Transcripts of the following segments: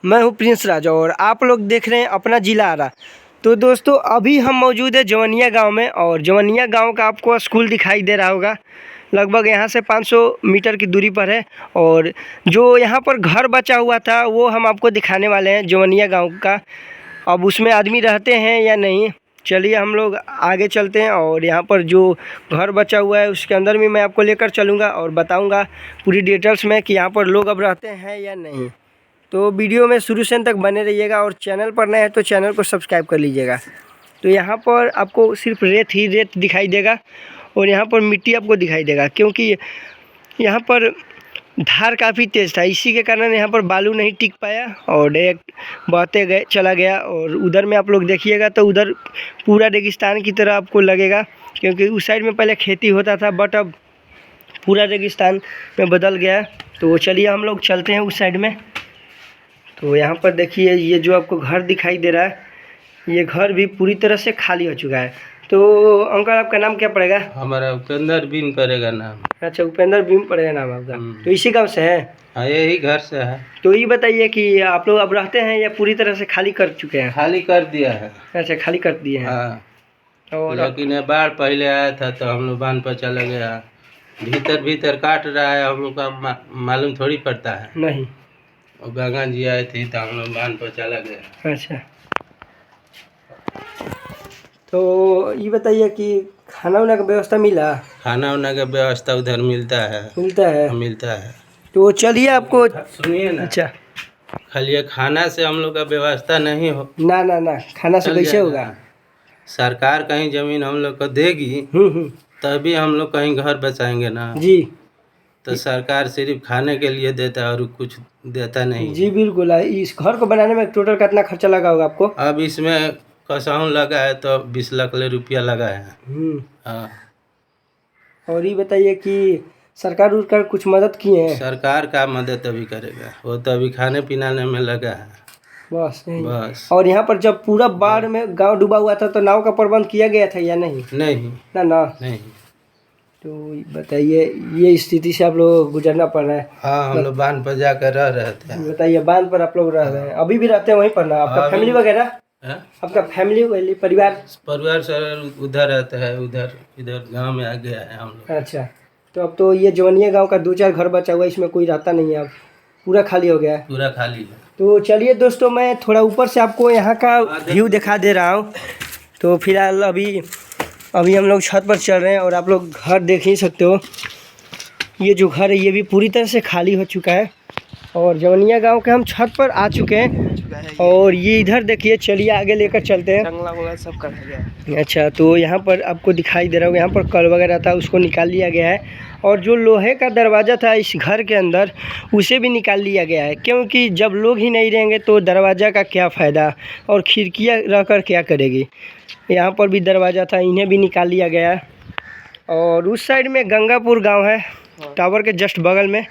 मैं हूं प्रिंस राज और आप लोग देख रहे हैं अपना जिला आरा। तो दोस्तों अभी हम मौजूद है जवनिया गांव में और जवनिया गांव का आपको स्कूल दिखाई दे रहा होगा। लगभग यहाँ से 500 मीटर की दूरी पर है और जो यहाँ पर घर बचा हुआ था वो हम आपको दिखाने वाले हैं जवनिया गांव का। अब उसमें आदमी रहते हैं या नहीं, चलिए हम लोग आगे चलते हैं और यहाँ पर जो घर बचा हुआ है उसके अंदर भी मैं आपको लेकर चलूँगा और बताऊँगा पूरी डिटेल्स में कि यहाँ पर लोग अब रहते हैं या नहीं। तो वीडियो में शुरू से अंत तक बने रहिएगा और चैनल पर नए हैं तो चैनल को सब्सक्राइब कर लीजिएगा। तो यहाँ पर आपको सिर्फ रेत ही रेत दिखाई देगा और यहाँ पर मिट्टी आपको दिखाई देगा, क्योंकि यहाँ पर धार काफ़ी तेज़ था, इसी के कारण यहाँ पर बालू नहीं टिक पाया और डायरेक्ट बहते गए चला गया। और उधर में आप लोग देखिएगा तो उधर पूरा रेगिस्तान की तरह आपको लगेगा, क्योंकि उस साइड में पहले खेती होता था बट अब पूरा रेगिस्तान में बदल गया। तो चलिए हम लोग चलते हैं उस साइड में। तो यहाँ पर देखिए ये जो आपको घर दिखाई दे रहा है, ये घर भी पूरी तरह से खाली हो चुका है। तो अंकल आपका नाम क्या पड़ेगा? हमारा उपेंद्र बीन पड़ेगा नाम। अच्छा, उपेंद्र बीम पड़ेगा नाम आपका। तो इसी गांव से है? हाँ, यही घर से है। तो ये बताइए कि आप लोग अब रहते हैं या पूरी तरह से खाली कर चुके हैं? खाली कर दिया है। अच्छा, खाली कर दिए हैं। हाँ, और लेकिन ये बाढ़ पहले आया था तो हम लोग बांध पर चला गया। भीतर भीतर काट रहा है, हम लोग का मालूम थोड़ी पड़ता है। नहीं। और गंगा जी आए थे तो हम लोग बांध पर चला गया। अच्छा, तो ये बताइए कि खाना वाना का व्यवस्था मिला? खाना वाना का व्यवस्था उधर मिलता है। मिलता है। तो चलिए आपको सुनिए ना। अच्छा, खाली खाना से हम लोग का व्यवस्था नहीं हो। ना खाना से कैसे होगा? सरकार कहीं जमीन हम लोग को देगी तभी हम लोग कहीं घर बसाएंगे ना जी। तो सरकार सिर्फ खाने के लिए देता है और कुछ देता नहीं। जी बिल्कुल। इस घर को बनाने में टोटल कितना खर्चा लगा होगा आपको? अब इसमें कसाऊं लगा है तो 20 लाख रुपया लगा है। हाँ। और ये बताइए कि सरकार उरकार कुछ मदद किए हैं? सरकार का मदद अभी करेगा, वो तो अभी खाने पिलाने में लगा है बस। और यहाँ पर जब पूरा बाढ़ में गांव डूबा हुआ था तो नाव का प्रबंध किया गया था या नहीं? नहीं। तो बताइए ये स्थिति से आप लोग गुजरना पड़ रहा है। हाँ, हम लोग बांध पर जाकर रह रहे थे। बताइए बांध पर आप लोग रह रहे हैं, अभी भी रहते हैं वहीं पर ना? आपका फैमिली वगैरह? आपका फैमिली परिवार सर उधर रहता है, इधर गांव में आ गया है हम लोग। अच्छा, तो अब तो ये जवनिया गांव का 2-4 घर बचा हुआ है, इसमें कोई रहता नहीं है, अब पूरा खाली हो गया है। पूरा खाली है। तो चलिए दोस्तों मैं थोड़ा ऊपर से आपको यहाँ का व्यू दिखा दे रहा हूँ। तो फिलहाल अभी हम लोग छत पर चल रहे हैं और आप लोग घर देख ही सकते हो। ये जो घर है ये भी पूरी तरह से खाली हो चुका है और जवनिया गांव के हम छत पर आ चुके हैं। और ये इधर देखिए, चलिए आगे लेकर चलते हैं। जंगला सब कर गया। अच्छा, तो यहाँ पर आपको दिखाई दे रहा होगा, यहाँ पर कल वगैरह था उसको निकाल लिया गया है और जो लोहे का दरवाज़ा था इस घर के अंदर उसे भी निकाल लिया गया है, क्योंकि जब लोग ही नहीं रहेंगे तो दरवाज़ा का क्या फ़ायदा और खिड़कियाँ रहकर क्या करेगी। यहाँ पर भी दरवाज़ा था, इन्हें भी निकाल लिया गया है। और उस साइड में गंगापुर गांव है, टावर के जस्ट बगल में।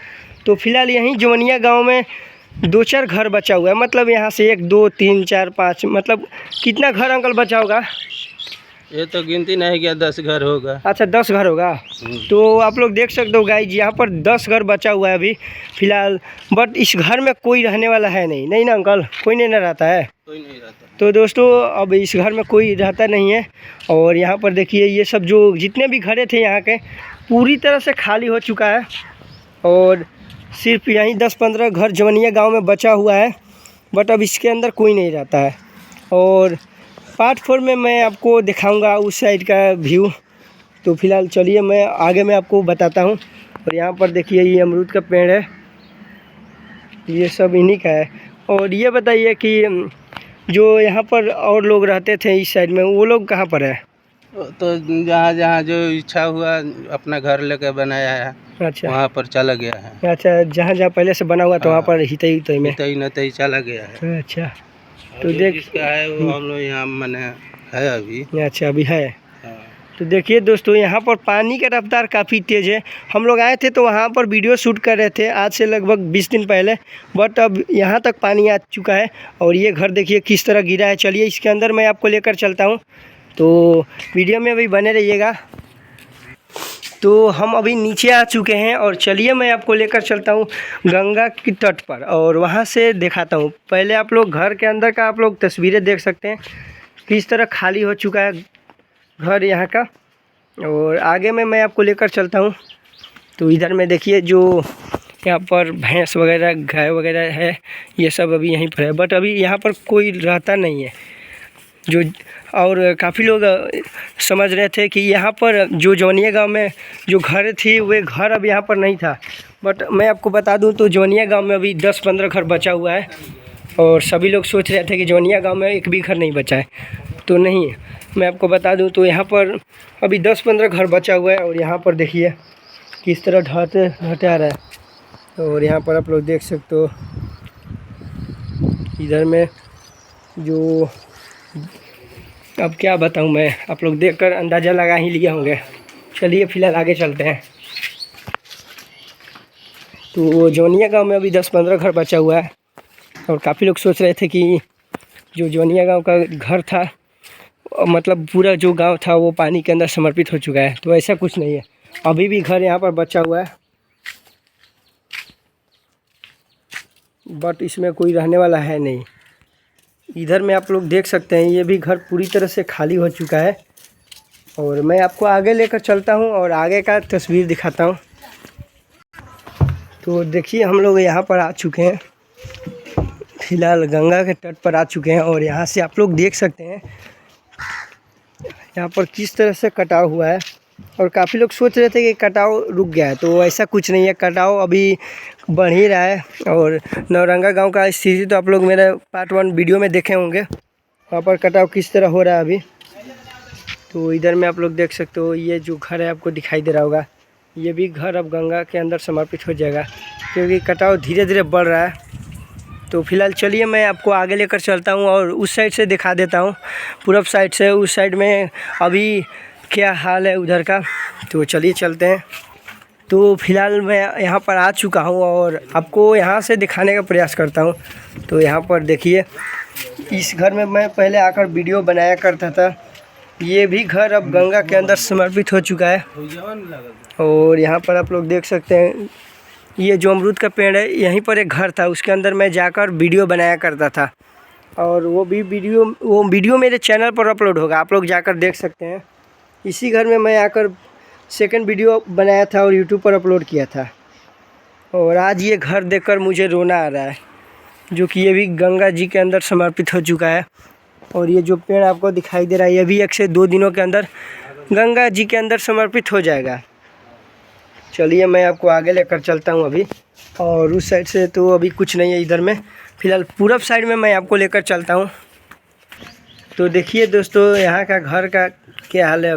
तो फिलहाल यहीं जवनिया गांव में 2-4 घर बचा हुआ है, मतलब यहाँ से 1 2 3 4 5, मतलब कितना घर अंकल बचा होगा? ये तो गिनती नहीं किया, 10 घर होगा। अच्छा, 10 घर होगा। तो आप लोग देख सकते हो गाइज, यहाँ पर 10 घर बचा हुआ है अभी फिलहाल, बट इस घर में कोई रहने वाला है नहीं ना अंकल? कोई नहीं ना रहता है? कोई नहीं रहता। तो दोस्तों अब इस घर में कोई रहता नहीं है। और यहाँ पर देखिए ये सब जो जितने भी घरें थे यहाँ के पूरी तरह से खाली हो चुका है और सिर्फ यहीं 10-15 घर जवनिया गांव में बचा हुआ है, बट अब इसके अंदर कोई नहीं रहता है। और पार्ट 4 में मैं आपको दिखाऊंगा उस साइड का व्यू। तो फिलहाल चलिए मैं आगे में आपको बताता हूँ। और यहाँ पर देखिए ये अमरूद का पेड़ है, ये सब इन्हीं का है। और ये बताइए कि जो यहाँ पर और लोग रहते थे इस साइड में, वो लोग कहाँ पर है? तो जहाँ जो इच्छा हुआ अपना घर लेकर बनाया है। अच्छा, वहाँ पर चला गया है। अच्छा, जहाँ पहले से बना हुआ तो वहाँ पर हितई में चला गया है। अच्छा, तो देख इसका है वो हम लोग यहाँ मने है अभी। अच्छा, अभी है। हाँ। तो देखिए दोस्तों यहाँ पर पानी का रफ्तार काफ़ी तेज़ है। हम लोग आए थे तो वहाँ पर वीडियो शूट कर रहे थे आज से लगभग 20 दिन पहले, बट अब यहाँ तक पानी आ चुका है। और ये घर देखिए किस तरह गिरा है। चलिए इसके अंदर मैं आपको लेकर चलता हूँ, तो वीडियो में अभी बने रहिएगा। तो हम अभी नीचे आ चुके हैं और चलिए मैं आपको लेकर चलता हूँ गंगा की तट पर और वहाँ से दिखाता हूँ। पहले आप लोग घर के अंदर का आप लोग तस्वीरें देख सकते हैं किस तरह खाली हो चुका है घर यहाँ का, और आगे में मैं आपको लेकर चलता हूँ। तो इधर में देखिए जो यहाँ पर भैंस वगैरह गाय वगैरह है ये सब अभी यहीं पर है, बट अभी यहाँ पर कोई रहता नहीं है जो। और काफ़ी लोग समझ रहे थे कि यहाँ पर जो जवनिया गांव में जो घर थी वे घर अब यहाँ पर नहीं था, बट मैं आपको बता दूं तो जवनिया गांव में अभी 10-15 घर बचा हुआ है। और सभी लोग सोच रहे थे कि जवनिया गांव में एक भी घर नहीं बचा है, तो नहीं, मैं आपको बता दूं तो यहाँ पर अभी 10-15 घर बचा हुआ है। और यहाँ पर देखिए किस तरह ढहते आ रहा है। और यहाँ पर आप लोग देख सकते हो इधर में जो, अब क्या बताऊं मैं, आप लोग देखकर अंदाज़ा लगा ही लिए होंगे। चलिए फ़िलहाल आगे चलते हैं। तो जवनिया गांव में अभी 10-15 घर बचा हुआ है और काफ़ी लोग सोच रहे थे कि जो जवनिया गांव का घर था मतलब पूरा जो गांव था वो पानी के अंदर समर्पित हो चुका है, तो ऐसा कुछ नहीं है, अभी भी घर यहाँ पर बचा हुआ है, बट इसमें कोई रहने वाला है नहीं। इधर में आप लोग देख सकते हैं ये भी घर पूरी तरह से खाली हो चुका है। और मैं आपको आगे लेकर चलता हूँ और आगे का तस्वीर दिखाता हूँ। तो देखिए हम लोग यहाँ पर आ चुके हैं, फ़िलहाल गंगा के तट पर आ चुके हैं। और यहाँ से आप लोग देख सकते हैं यहाँ पर किस तरह से कटाव हुआ है। और काफ़ी लोग सोच रहे थे कि कटाव रुक गया है, तो ऐसा कुछ नहीं है, कटाव अभी बढ़ ही रहा है। और नौरंगा गांव का स्थिति तो आप लोग मेरा पार्ट 1 वीडियो में देखे होंगे, वहाँ पर कटाव किस तरह हो रहा है अभी। तो इधर में आप लोग देख सकते हो ये जो घर है आपको दिखाई दे रहा होगा, ये भी घर अब गंगा के अंदर समर्पित हो जाएगा क्योंकि कटाव धीरे धीरे बढ़ रहा है। तो फिलहाल चलिए मैं आपको आगे लेकर चलता हूँ और उस साइड से दिखा देता हूँ, पूरब साइड से, उस साइड में अभी क्या हाल है उधर का। तो चलिए चलते हैं। तो फिलहाल मैं यहाँ पर आ चुका हूँ और आपको यहाँ से दिखाने का प्रयास करता हूँ। तो यहाँ पर देखिए इस घर में मैं पहले आकर वीडियो बनाया करता था, ये भी घर अब गंगा के अंदर समर्पित हो चुका है। और यहाँ पर आप लोग देख सकते हैं ये जो अमरूद का पेड़ है यहीं पर एक घर था, उसके अंदर मैं जाकर वीडियो बनाया करता था और वो वीडियो मेरे चैनल पर अपलोड होगा, आप लोग जाकर देख सकते हैं। इसी घर में मैं आकर सेकंड वीडियो बनाया था और यूट्यूब पर अपलोड किया था। और आज ये घर देखकर मुझे रोना आ रहा है, जो कि ये भी गंगा जी के अंदर समर्पित हो चुका है। और ये जो पेड़ आपको दिखाई दे रहा है ये भी 1 से 2 दिनों के अंदर गंगा जी के अंदर समर्पित हो जाएगा। चलिए मैं आपको आगे लेकर चलता हूँ अभी। और उस साइड से तो अभी कुछ नहीं है, इधर में फ़िलहाल पूरब साइड में मैं आपको लेकर चलता हूँ। तो देखिए दोस्तों यहाँ का घर का क्या हाल है।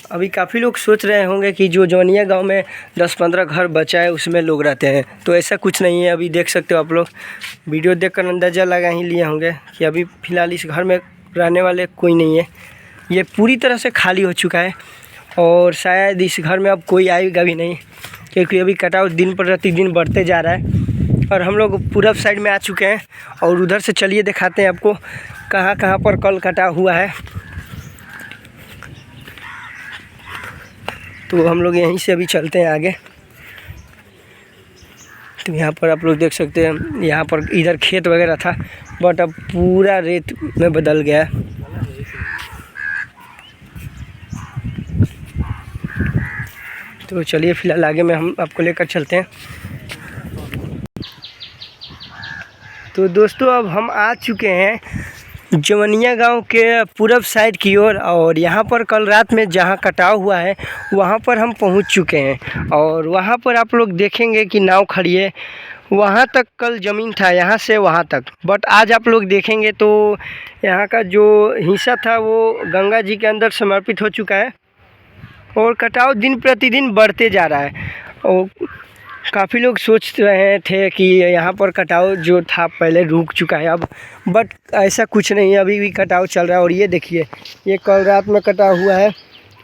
अभी काफ़ी लोग सोच रहे होंगे कि जो जवनिया गांव में 10-15 घर बचा है उसमें लोग रहते हैं, तो ऐसा कुछ नहीं है। अभी देख सकते हो आप लोग, वीडियो देखकर अंदाज़ा लगा ही लिए होंगे कि अभी फ़िलहाल इस घर में रहने वाले कोई नहीं है, ये पूरी तरह से खाली हो चुका है। और शायद इस घर में अब कोई आएगा भी नहीं क्योंकि अभी कटाव दिन प्रतिदिन बढ़ते जा रहा है। और हम लोग पूरब साइड में आ चुके हैं और उधर से चलिए दिखाते हैं आपको कहाँ कहाँ पर कल कटाव हुआ है। तो हम लोग यहीं से अभी चलते हैं आगे। तो यहाँ पर आप लोग देख सकते हैं यहाँ पर इधर खेत वगैरह था, बट अब पूरा रेत में बदल गया है। तो चलिए फ़िलहाल आगे में हम आपको लेकर चलते हैं। तो दोस्तों अब हम आ चुके हैं जवनिया गांव के पूरब साइड की ओर, और यहाँ पर कल रात में जहाँ कटाव हुआ है वहाँ पर हम पहुँच चुके हैं। और वहाँ पर आप लोग देखेंगे कि नाव खड़ी है, वहाँ तक कल ज़मीन था, यहाँ से वहाँ तक, बट आज आप लोग देखेंगे तो यहाँ का जो हिस्सा था वो गंगा जी के अंदर समर्पित हो चुका है और कटाव दिन प्रतिदिन बढ़ते जा रहा है। और काफ़ी लोग सोच रहे थे कि यहाँ पर कटाव जो था पहले रुक चुका है अब, बट ऐसा कुछ नहीं है, अभी भी कटाव चल रहा है। और ये देखिए ये कल रात में कटाव हुआ है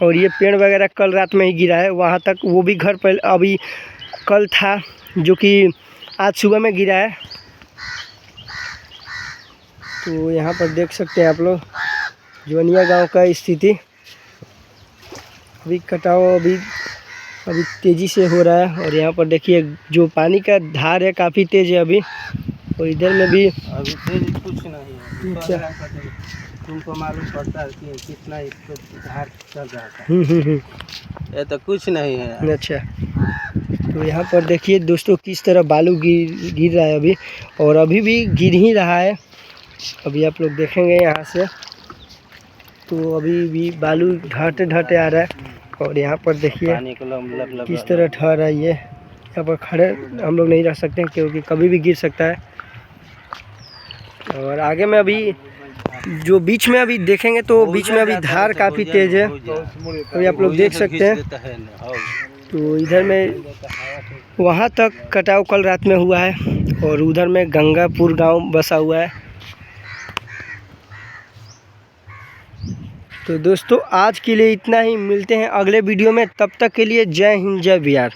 और ये पेड़ वगैरह कल रात में ही गिरा है वहाँ तक, वो भी घर पहले अभी कल था जो कि आज सुबह में गिरा है। तो यहाँ पर देख सकते हैं आप लोग जवनिया गांव का स्थिति, अभी कटाव अभी अभी तेज़ी से हो रहा है। और यहाँ पर देखिए जो पानी का धार है काफ़ी तेज़ है अभी, और इधर में भी अभी तेज कुछ नहीं है। अच्छा। तुमको मालूम पड़ता है कि कितना इसको धार चल रहा था। ये तो कुछ नहीं है। अच्छा, तो यहाँ पर देखिए दोस्तों किस तरह बालू गिर रहा है अभी, और अभी भी गिर ही रहा है। अभी आप लोग देखेंगे यहाँ से, तो अभी भी बालू ढहते ढहते आ रहा है। और यहाँ पर देखिए पानी को किस तरह ढह रहा है ये। यहाँ पर खड़े हम लोग नहीं रह सकते हैं क्योंकि कभी भी गिर सकता है। और आगे में अभी जो बीच में अभी देखेंगे तो बीच में अभी धार काफ़ी तेज़ है, अभी आप लोग देख सकते हैं। तो इधर में वहाँ तक कटाव कल रात में हुआ है, और उधर में गंगापुर गांव बसा हुआ है। तो दोस्तों आज के लिए इतना ही, मिलते हैं अगले वीडियो में, तब तक के लिए जय हिंद जय बिहार।